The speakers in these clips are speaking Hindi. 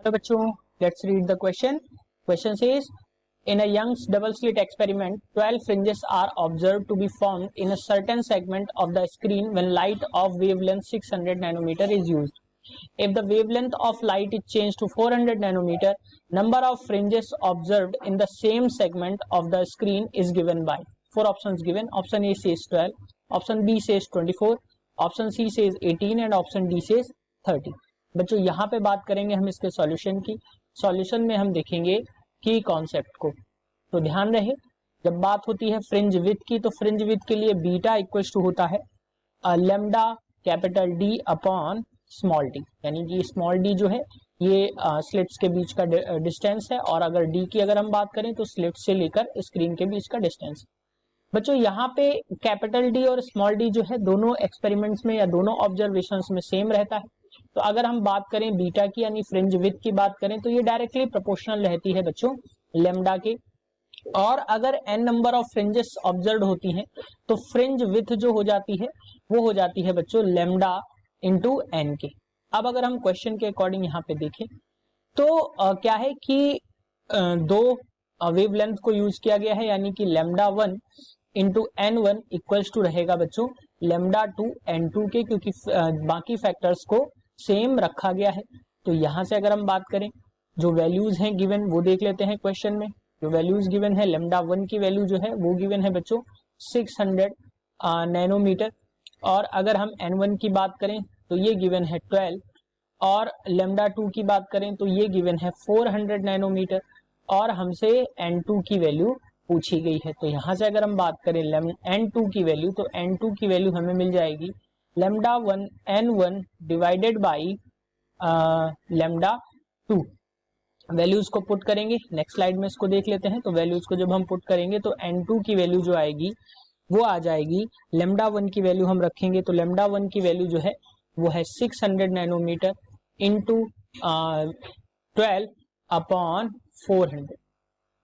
तो बच्चों let's read the question. Question says, in a Young's double slit experiment, 12 fringes are observed to be formed in a certain segment of the screen when light of wavelength 600 nanometer is used. If the wavelength of light is changed to 400 nanometer, number of fringes observed in the same segment of the screen is given by. Four options given. Option A says 12, option B says 24, option C says 18 and option D says 30. बच्चों यहाँ पे बात करेंगे हम इसके सॉल्यूशन की. सॉल्यूशन में हम देखेंगे की कॉन्सेप्ट को. तो ध्यान रहे, जब बात होती है फ्रिंज विड्थ की, तो फ्रिंज विड्थ के लिए बीटा इक्वल टू होता है lambda capital D upon small D. यानी कि स्मॉल डी जो है ये स्लिट्स के बीच का डिस्टेंस है, और अगर डी की अगर हम बात करें तो स्लिट से लेकर स्क्रीन के बीच का डिस्टेंस. बच्चों यहाँ पे कैपिटल डी और स्मॉल डी जो है दोनों एक्सपेरिमेंट्स में या दोनों ऑब्जर्वेशंस में सेम रहता है. तो अगर हम बात करें बीटा की यानी फ्रिंज विड्थ की बात करें तो ये डायरेक्टली प्रोपोर्शनल रहती है बच्चों लेमडा के. और अगर n number of fringes observe होती हैं तो फ्रिंज विड्थ जो हो जाती है वो हो जाती है बच्चों लेमडा इंटू n के. अब अगर हम क्वेश्चन के अकॉर्डिंग यहाँ पे देखें तो क्या है कि दो वेवलेंथ को यूज किया गया है, यानी कि lambda 1 into n1 equals to रहेगा बच्चों लेमडा 2 n2 के, क्योंकि बाकी फैक्टर्स को सेम रखा गया है. तो यहां से अगर हम बात करें जो वैल्यूज हैं गिवन वो देख लेते हैं क्वेश्चन में. जो वैल्यूज गिवन है लेमडा 1 की वैल्यू जो है वो गिवन है बच्चों 600 नैनोमीटर, और अगर हम n1 की बात करें तो ये गिवन है 12, और लेमडा 2 की बात करें तो ये गिवन है 400 नैनोमीटर, और हमसे n2 की वैल्यू पूछी गई है. तो यहाँ से अगर हम बात करें n2 की वैल्यू, तो n2 की वैल्यू हमें मिल जाएगी lambda 1 n1 divided by lambda 2. Values को पुट करेंगे, नेक्स्ट स्लाइड में इसको देख लेते हैं. तो वैल्यूज को जब हम पुट करेंगे तो n2 की वैल्यू जो आएगी वो आ जाएगी, लेमडा 1 की वैल्यू हम रखेंगे तो लेमडा 1 की वैल्यू जो है वो है 600 नैनोमीटर इंटू 12 अपॉन 400.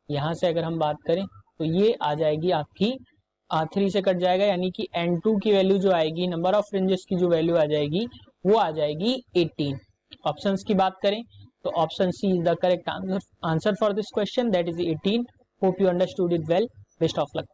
यहाँ से अगर हम बात करें तो ये आ जाएगी आपकी 3 से कट जाएगा, यानी कि n2 की वैल्यू जो आएगी, नंबर ऑफ फ्रिंजेस की जो वैल्यू आ जाएगी वो आ जाएगी 18. ऑप्शंस की बात करें तो option C is the correct answer for this question, that is 18. Hope you understood it well. Best of luck.